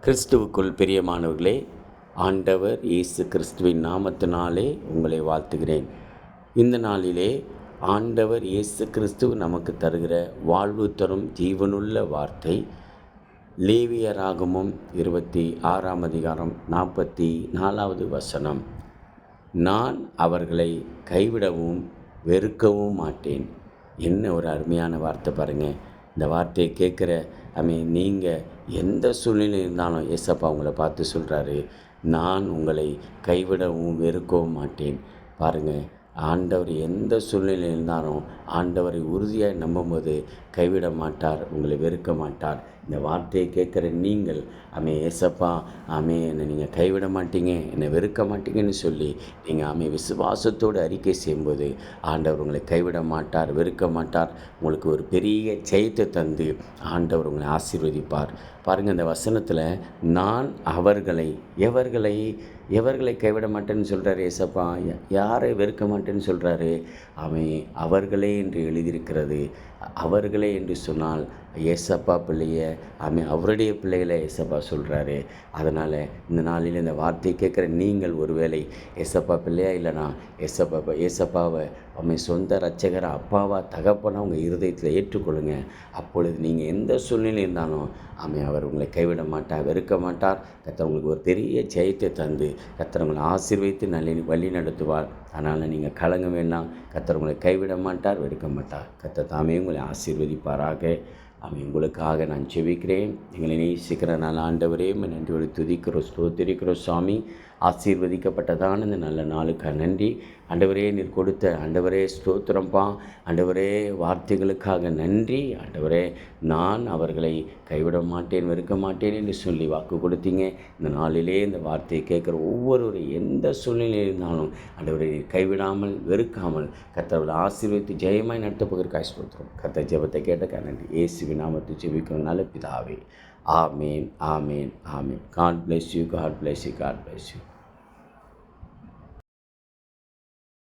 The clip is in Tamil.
கிறிஸ்துவுக்குள் பிரியமானவர்களே, ஆண்டவர் இயேசு கிறிஸ்துவின் நாமத்தினாலே உங்களை வாழ்த்துகிறேன். இந்த நாளிலே ஆண்டவர் இயேசு கிறிஸ்து நமக்கு தருகிற வாழ்வு தரும் ஜீவனுள்ள வார்த்தை லேவியராகமம் 26ஆம் அதிகாரம் 44வது வசனம். நான் அவர்களை கைவிடவும் வெறுக்கவும் மாட்டேன். என்ன ஒரு அருமையான வார்த்தை பாருங்கள். இந்த வார்த்தையை கேட்குற நீங்கள் எந்த சூழ்நிலை இருந்தாலும் ஏசப்பா உங்களை பார்த்து சொல்கிறாரு, நான் உங்களை கைவிடவும் வெறுக்கவும் மாட்டேன். பாருங்கள், ஆண்டவர் எந்த சூழ்நிலை இருந்தாலும் ஆண்டவரை உறுதியாக நம்பும்போது கைவிட மாட்டார், உங்களை வெறுக்க மாட்டார். இந்த வார்த்தையை கேட்குற நீங்கள் ஏசப்பா என்னை நீங்கள் கைவிட மாட்டீங்க, என்னை வெறுக்க மாட்டீங்கன்னு சொல்லி நீங்கள் விசுவாசத்தோடு அறிக்கை செய்யும்போது ஆண்டவர் உங்களை கைவிட மாட்டார், வெறுக்க மாட்டார். உங்களுக்கு ஒரு பெரிய ஜெயத்தை தந்து ஆண்டவர் உங்களை ஆசீர்வதிப்பார். பாருங்கள், இந்த வசனத்தில் நான் எவர்களை கைவிட மாட்டேன்னு சொல்கிறாரு ஏசப்பா, யாரை வெறுக்க மாட்டேன்னு சொல்கிறாரு. அவர்களே என்று எழுதியிருக்கிறது. அவர்களே என்று சொன்னால் ஏசப்பா பிள்ளைய அவருடைய பிள்ளைகளை ஏசப்பா சொல்கிறாரு. அதனால் இந்த நாளில் இந்த வார்த்தையை கேட்குற நீங்கள் ஒருவேளை ஏசப்பா பிள்ளையா இல்லைனா ஏசப்பாவை சொந்த இரட்சகர அப்பாவா தகப்பனா உங்கள் இருதயத்தில் ஏற்றுக்கொள்ளுங்க. அப்பொழுது நீங்கள் எந்த சூழ்நிலை இருந்தாலும் அவர் உங்களை கைவிட மாட்டார், வெறுக்க மாட்டார். கர்த்தர் உங்களுக்கு ஒரு பெரிய ஜெயத்தை தந்து கர்த்தர் உங்களை ஆசீர்வதித்து வழி நடத்துவார். அதனால் நீங்கள் கலங்க வேண்டாம். கர்த்தர் உங்களை கைவிட மாட்டார், வெறுக்க மாட்டார். கர்த்தர் தாமே உங்களை ஆசீர்வதிப்பாராக. உங்களுக்காக நான் ஜெபிக்கிறேன். எங்களை நேசிக்கிற நல்ல ஆண்டவரே, நன்றியோடு துதிக்கிறோம், ஸ்தோத்திரிக்கிறோம் சுவாமி. ஆசீர்வதிக்கப்பட்டதான இந்த நல்ல நாளுக்காக நன்றி ஆண்டவரே. நீர் கொடுத்த ஆண்டவரே ஸ்தோத்திரம்பா. ஆண்டவரே, வார்த்தைகளுக்காக நன்றி ஆண்டவரே. நான் அவர்களை கைவிட மாட்டேன், வெறுக்க மாட்டேன் என்று சொல்லி வாக்கு கொடுத்தீங்க. இந்த நாளிலே இந்த வார்த்தையை கேட்குற ஒவ்வொருவரும் எந்த சூழ்நிலையில் இருந்தாலும் ஆண்டவரை கைவிடாமல் வெறுக்காமல் கர்த்தரை ஆசீர்வதித்து ஜெயமாய் நடத்தப்போகிறக்காய் ஸ்தோத்திரம். கர்த்தர் ஜெபத்தை கேட்டக்காக நன்றி. இயேசுவின் நாமத்தை ஜெபிக்கும் நல்ல பிதாவே. ஆமேன், ஆமேன், ஆமேன். God bless you, God bless you, God bless you.